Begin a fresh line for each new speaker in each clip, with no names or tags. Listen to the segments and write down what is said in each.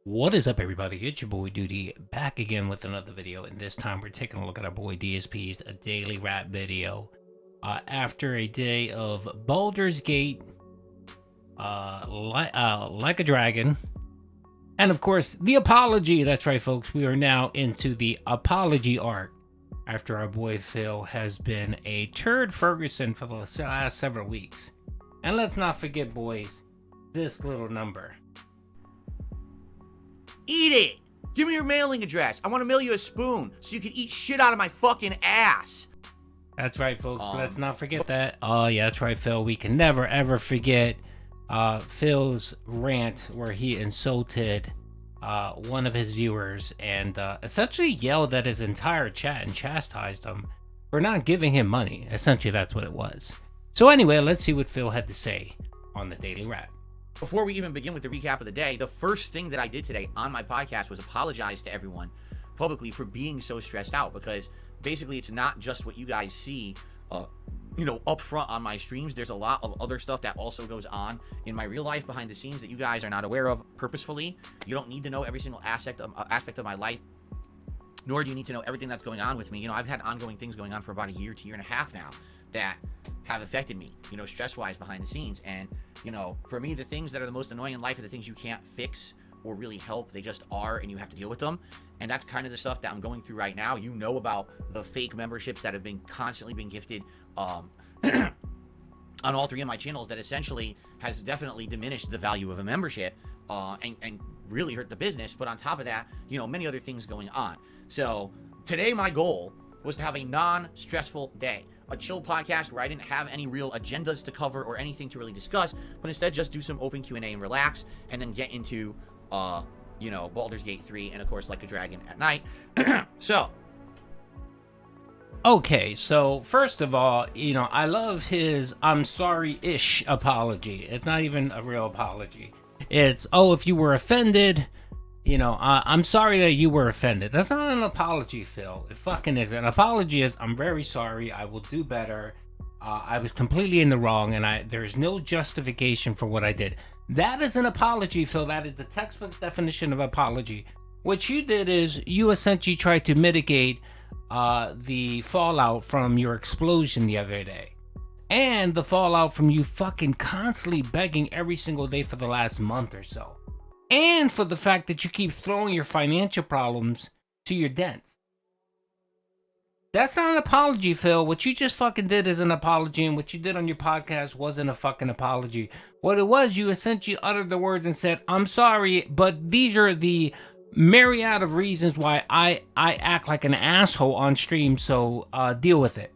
What is up, everybody? It's your boy Duty back again with another video, and this time we're taking a look at our boy DSP's daily rap video. After a day of Baldur's Gate, like a dragon, and of course the apology. That's right, folks. We are now into the apology arc after our boy Phil has been a turd Ferguson for the last several weeks. And let's not forget, boys, this little number.
Eat it! Give me your mailing address. I want to mail you a spoon so you can eat shit out of my fucking ass.
That's right, folks. Let's not forget that. Oh, yeah, that's right, Phil. We can never, ever forget Phil's rant where he insulted one of his viewers and essentially yelled at his entire chat and chastised him for not giving him money. Essentially, that's what it was. So anyway, let's see what Phil had to say on the Daily Rap.
Before we even begin with the recap of the day, the first thing that I did today on my podcast was apologize to everyone publicly for being so stressed out, because basically it's not just what you guys see up front on my streams. There's a lot of other stuff that also goes on in my real life behind the scenes that you guys are not aware of purposefully. You don't need to know every single aspect of my life, nor do you need to know everything that's going on with me. I've had ongoing things going on for about a year to year and a half now that have affected me, stress-wise behind the scenes. And, for me, the things that are the most annoying in life are the things you can't fix or really help. They just are, and you have to deal with them. And that's kind of the stuff that I'm going through right now. You know about the fake memberships that have been constantly being gifted on all three of my channels that essentially has definitely diminished the value of a membership and really hurt the business. But on top of that, many other things going on. So today my goal was to have a non-stressful day. A chill podcast where I didn't have any real agendas to cover or anything to really discuss, but instead just do some open Q&A and relax, and then get into, Baldur's Gate 3, and of course, Like a Dragon at night.
Okay, so first of all, I love his I'm sorry-ish apology. It's not even a real apology. It's, oh, if you were offended, I'm sorry that you were offended. That's not an apology, Phil. It fucking isn't. An apology is, I'm very sorry, I will do better. I was completely in the wrong, and there's no justification for what I did. That is an apology, Phil. That is the textbook definition of apology. What you did is, you essentially tried to mitigate the fallout from your explosion the other day. And the fallout from you fucking constantly begging every single day for the last month or so. And for the fact that you keep throwing your financial problems to your dents. That's not an apology, Phil. What you just fucking did is an apology, and what you did on your podcast wasn't a fucking apology. What it was, you essentially uttered the words and said, I'm sorry, but these are the myriad of reasons why I act like an asshole on stream, so deal with it.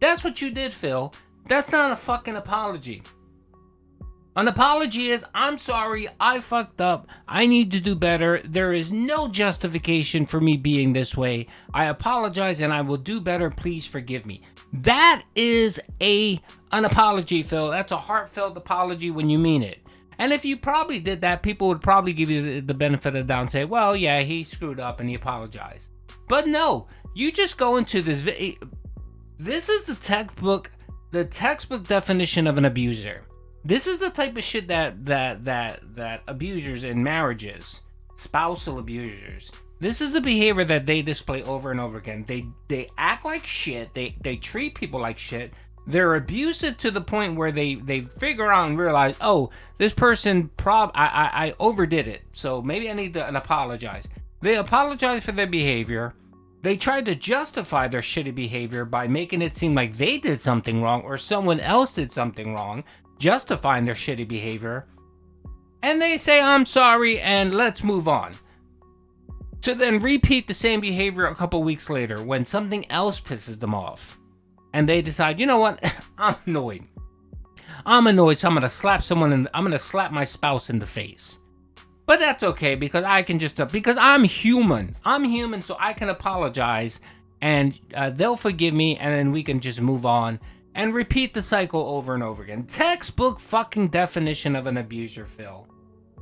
That's what you did, Phil. That's not a fucking apology. An apology is, I'm sorry, I fucked up, I need to do better, there is no justification for me being this way, I apologize and I will do better, please forgive me. That is an apology, Phil. That's a heartfelt apology when you mean it. And if you probably did that, people would probably give you the benefit of the doubt and say, well, yeah, he screwed up and he apologized. But no, you just go into this, this is the textbook definition of an abuser. This is the type of shit that abusers in marriages, spousal abusers, this is the behavior that they display over and over again. They act like shit. They treat people like shit. They're abusive to the point where they figure out and realize, oh, this person I overdid it, so maybe I need to apologize. They apologize for their behavior. They try to justify their shitty behavior by making it seem like they did something wrong or someone else did something wrong, justifying their shitty behavior, and they say, I'm sorry, and let's move on. To then repeat the same behavior a couple weeks later when something else pisses them off. And they decide, you know what, I'm annoyed, so I'm gonna slap I'm gonna slap my spouse in the face. But that's okay, because I can because I'm human. So I can apologize, and they'll forgive me, and then we can just move on and repeat the cycle over and over again. Textbook fucking definition of an abuser, Phil.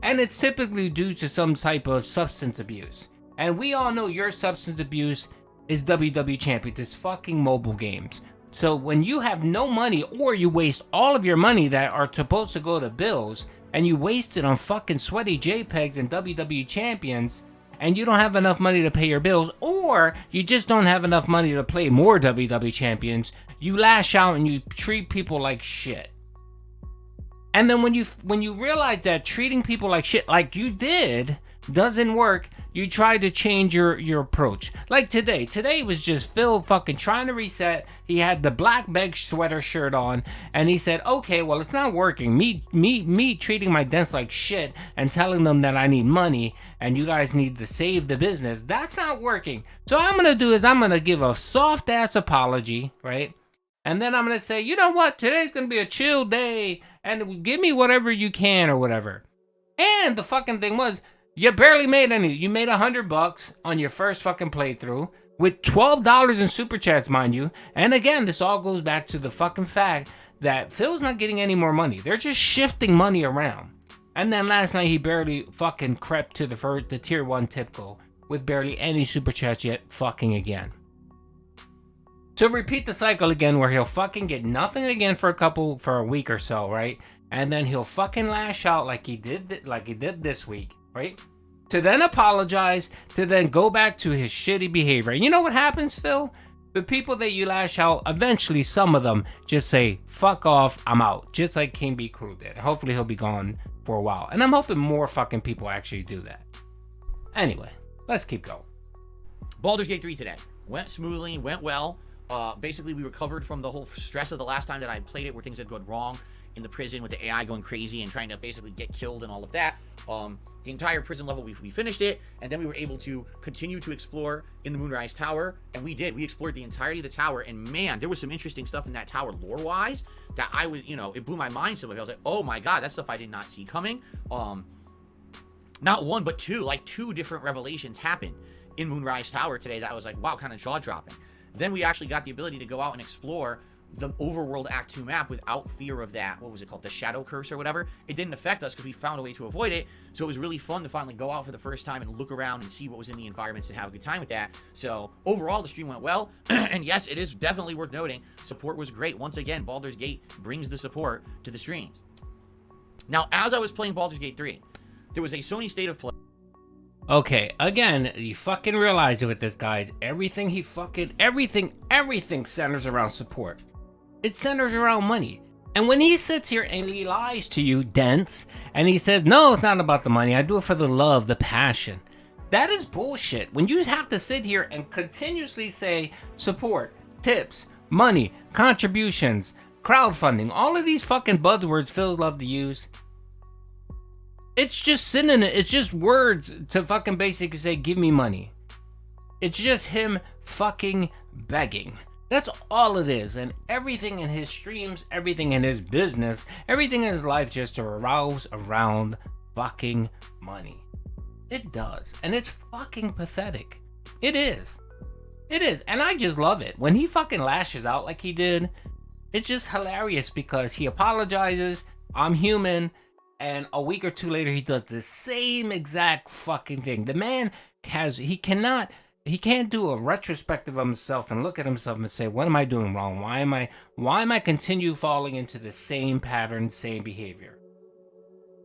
And it's typically due to some type of substance abuse. And we all know your substance abuse is WWE Champions. It's fucking mobile games. So when you have no money, or you waste all of your money that are supposed to go to bills, and you waste it on fucking sweaty JPEGs and WWE champions, and you don't have enough money to pay your bills, or you just don't have enough money to play more WWE champions, you lash out and you treat people like shit. And then when you realize that treating people like shit, like you did, doesn't work, you try to change your approach. Like today. Today was just Phil fucking trying to reset. He had the black beg sweater shirt on, and he said, okay, well, it's not working. Me treating my dents like shit and telling them that I need money and you guys need to save the business, that's not working. So what I'm gonna do is I'm gonna give a soft ass apology, right? And then I'm gonna say, you know what, today's gonna be a chill day, and give me whatever you can or whatever. And the fucking thing was, you barely made any. You made $100 on your first fucking playthrough with $12 in super chats, mind you. And again, this all goes back to the fucking fact that Phil's not getting any more money. They're just shifting money around. And then last night he barely fucking crept to the tier 1 tip goal with barely any super chats yet fucking again. To repeat the cycle again, where he'll fucking get nothing again for a week or so, right? And then he'll fucking lash out like he did this week, right? To then apologize, to then go back to his shitty behavior. And you know what happens, Phil? The people that you lash out, eventually some of them just say, fuck off, I'm out. Just like King B. Crew did. Hopefully he'll be gone for a while. And I'm hoping more fucking people actually do that. Anyway, let's keep going.
Baldur's Gate 3 today. Went smoothly, went well. Basically, we recovered from the whole stress of the last time that I played it, where things had gone wrong in the prison with the AI going crazy and trying to basically get killed and all of that. The entire prison level, we finished it, and then we were able to continue to explore in the Moonrise Tower, and we did. We explored the entirety of the tower, and man, there was some interesting stuff in that tower lore-wise that I was, it blew my mind some of it. I was like, oh my god, that's stuff I did not see coming. Not one, but two different revelations happened in Moonrise Tower today that I was like, wow, kind of jaw-dropping. Then we actually got the ability to go out and explore the overworld Act 2 map without fear of that, what was it called, the Shadow Curse or whatever. It didn't affect us because we found a way to avoid it, so it was really fun to finally go out for the first time and look around and see what was in the environments and have a good time with that. So overall, the stream went well, and yes, it is definitely worth noting, support was great. Once again, Baldur's Gate brings the support to the streams. Now, as I was playing Baldur's Gate 3, there was a Sony State of Play.
Okay, again, you fucking realize it with this, guys. Everything centers around support. It centers around money. And when he sits here and he lies to you, Dents, and he says, no, it's not about the money, I do it for the love, the passion. That is bullshit. When you have to sit here and continuously say support, tips, money, contributions, crowdfunding, all of these fucking buzzwords Phil love to use, it's just synonym. It's just words to fucking basically say, give me money. It's just him fucking begging. That's all it is. And everything in his streams, everything in his business, everything in his life just revolves around fucking money. It does. And it's fucking pathetic. It is. It is. And I just love it. When he fucking lashes out like he did, it's just hilarious because he apologizes. I'm human. And a week or two later, he does the same exact fucking thing. The man he can't do a retrospective of himself and look at himself and say, what am I doing wrong? Why am I continue falling into the same pattern, same behavior?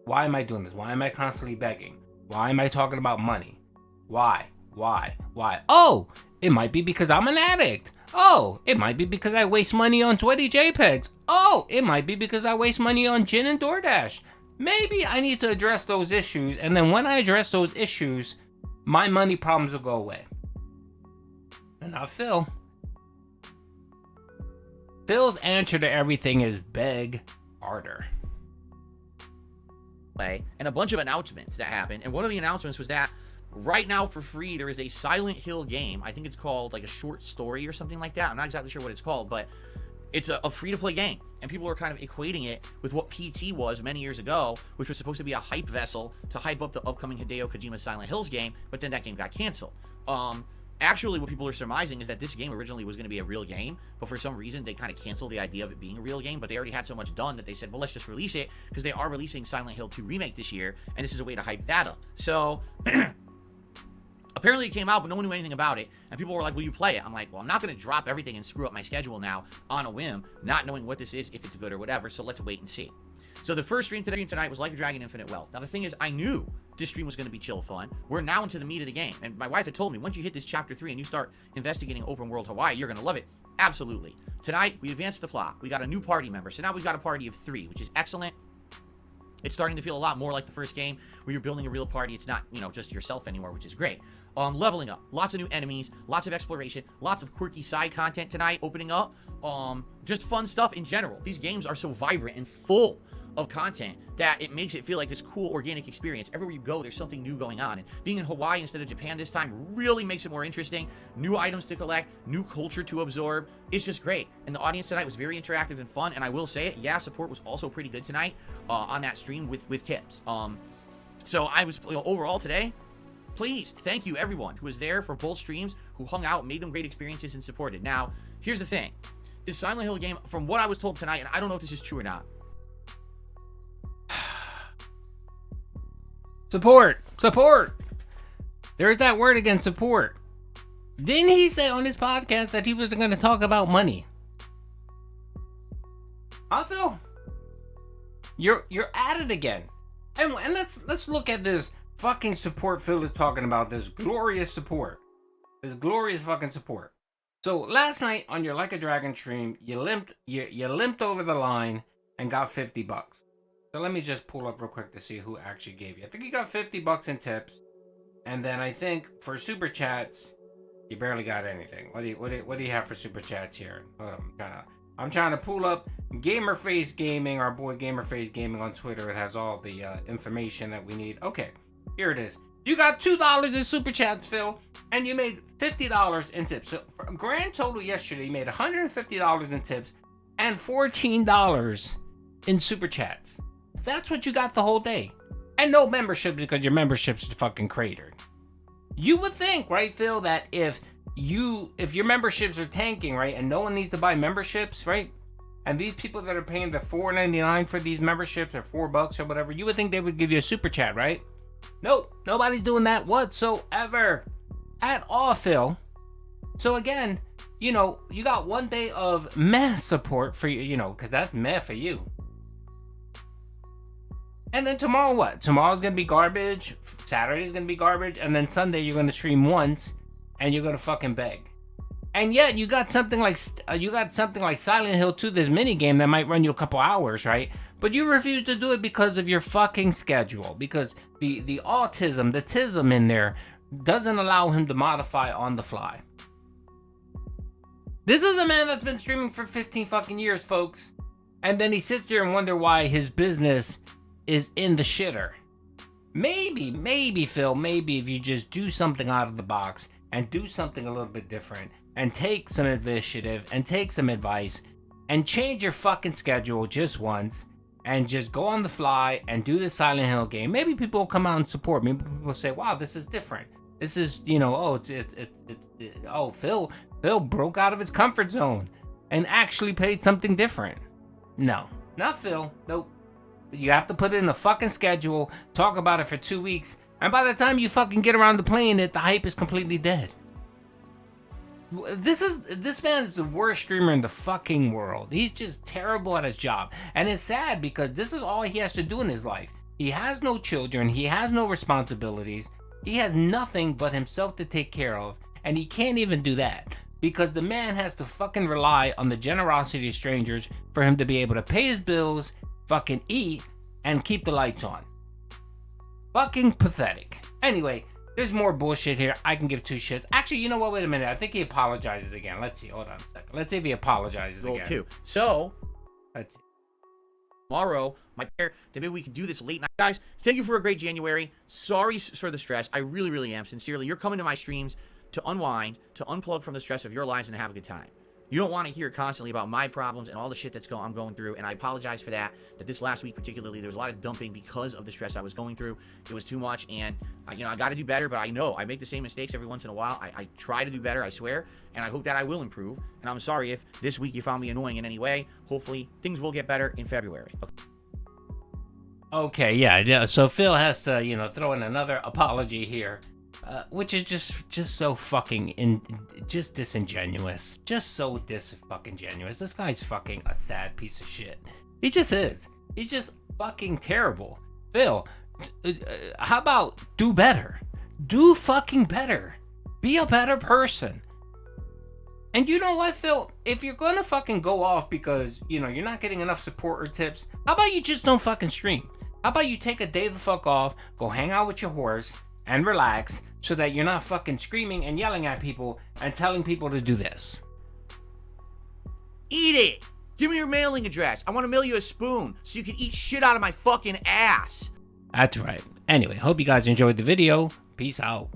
Why am I doing this? Why am I constantly begging? Why am I talking about money? Why? Oh, it might be because I'm an addict. Oh, it might be because I waste money on sweaty JPEGs. Oh, it might be because I waste money on gin and DoorDash. Maybe I need to address those issues, and then when I address those issues, my money problems will go away. And now Phil's answer to everything is beg harder.
And a bunch of announcements that happened, and one of the announcements was that right now for free there is a Silent Hill game. I think it's called like a short story or something like that. I'm not exactly sure what it's called, but it's a free-to-play game, and people are kind of equating it with what PT was many years ago, which was supposed to be a hype vessel to hype up the upcoming Hideo Kojima Silent Hills game, but then that game got canceled. Actually, what people are surmising is that this game originally was going to be a real game, but for some reason they kind of canceled the idea of it being a real game, but they already had so much done that they said, well, let's just release it, because they are releasing Silent Hill 2 Remake this year, and this is a way to hype that up. So, Apparently it came out, but no one knew anything about it. And people were like, will you play it? I'm like, well, I'm not going to drop everything and screw up my schedule now on a whim, not knowing what this is, if it's good or whatever. So let's wait and see. So the first stream tonight was Like a Dragon Infinite Wealth. Now the thing is, I knew this stream was going to be chill fun. We're now into the meat of the game. And my wife had told me, once you hit this chapter 3 and you start investigating open world Hawaii, you're going to love it. Absolutely. Tonight, we advanced the plot. We got a new party member. So now we've got a party of 3, which is excellent. It's starting to feel a lot more like the first game where you're building a real party. It's not, just yourself anymore, which is great. Leveling up. Lots of new enemies. Lots of exploration. Lots of quirky side content tonight opening up. Just fun stuff in general. These games are so vibrant and full of content that it makes it feel like this cool organic experience. Everywhere you go, there's something new going on. And being in Hawaii instead of Japan this time really makes it more interesting. New items to collect, new culture to absorb. It's just great. And the audience tonight was very interactive and fun. And I will say it, yeah, support was also pretty good tonight on that stream with tips. So I was, overall today, please, thank you everyone who was there for both streams, who hung out, made them great experiences, and supported. Now, here's the thing. This Silent Hill game, from what I was told tonight, and I don't know if this is true or not.
Support. There's that word again, support. Didn't he say on his podcast that he wasn't going to talk about money? Also, you're at it again. And let's look at this fucking support Phil is talking about. This glorious support. This glorious fucking support. So last night on your Like a Dragon stream, you limped over the line and got $50. So let me just pull up real quick to see who actually gave you. I think you got $50 in tips, and then I think for super chats, you barely got anything. What do you have for super chats here? Hold on, I'm trying to pull up Gamerface Gaming, our boy Gamerface Gaming on Twitter. It has all the information that we need. Okay, here it is. You got $2 in super chats, Phil, and you made $50 in tips. So for a grand total yesterday, you made $150 in tips and $14 in super chats. That's what you got the whole day. And no membership because your membership's fucking cratered. You would think, right, Phil, that if your memberships are tanking, right, and no one needs to buy memberships, right, and these people that are paying the $4.99 for these memberships or $4 or whatever, you would think they would give you a super chat, right? Nope, nobody's doing that whatsoever at all, Phil. So again, you got one day of meh support for you, because that's meh for you. And then tomorrow what? Tomorrow's going to be garbage, Saturday's going to be garbage, and then Sunday you're going to stream once, and you're going to fucking beg. And yet you got something like Silent Hill 2, this mini game that might run you a couple hours, right? But you refuse to do it because of your fucking schedule, because the autism, the tism in there doesn't allow him to modify on the fly. This is a man that's been streaming for 15 fucking years, folks. And then he sits here and wonder why his business is in the shitter. Maybe Phil, if you just do something out of the box and do something a little bit different and take some initiative and take some advice and change your fucking schedule just once and just go on the fly and do the Silent Hill game, maybe people will come out and support me. People will say, wow, this is different. This is, Phil broke out of his comfort zone and actually paid something different. No, not Phil. Nope. You have to put it in a fucking schedule, talk about it for 2 weeks, and by the time you fucking get around to playing it, the hype is completely dead. This man is the worst streamer in the fucking world. He's just terrible at his job. And it's sad because this is all he has to do in his life. He has no children, he has no responsibilities, he has nothing but himself to take care of, and he can't even do that. Because the man has to fucking rely on the generosity of strangers for him to be able to pay his bills, fucking eat, and keep the lights on. Fucking pathetic. Anyway, there's more bullshit here. I can give two shits. Actually, you know what? Wait a minute. I think he apologizes again. Let's see. Hold on a second. Let's see if he apologizes again.
Too. So,
let's see.
Tomorrow, my prayer that maybe we can do this late night. Guys, thank you for a great January. Sorry for the stress. I really, really am. Sincerely, you're coming to my streams to unwind, to unplug from the stress of your lives and have a good time. You don't want to hear constantly about my problems and all the shit I'm going through, and I apologize for that. That this last week particularly, there was a lot of dumping because of the stress I was going through. It was too much, and I got to do better. But I know I make the same mistakes every once in a while. I try to do better, I swear, and I hope that I will improve. And I'm sorry if this week you found me annoying in any way. Hopefully, things will get better in February.
Okay, yeah. So Phil has to, throw in another apology here. which is just so fucking just disingenuous, just so fucking genuous. This guy's fucking a sad piece of shit. He just is. He's just fucking terrible. Phil, how about do better? Do fucking better. Be a better person. And you know what, Phil? If you're gonna fucking go off because, you know, you're not getting enough support or tips, how about you just don't fucking stream? How about you take a day the fuck off, go hang out with your horse, and relax, so that you're not fucking screaming and yelling at people and telling people to do this.
Eat it! Give me your mailing address. I want to mail you a spoon so you can eat shit out of my fucking ass.
That's right. Anyway, hope you guys enjoyed the video. Peace out.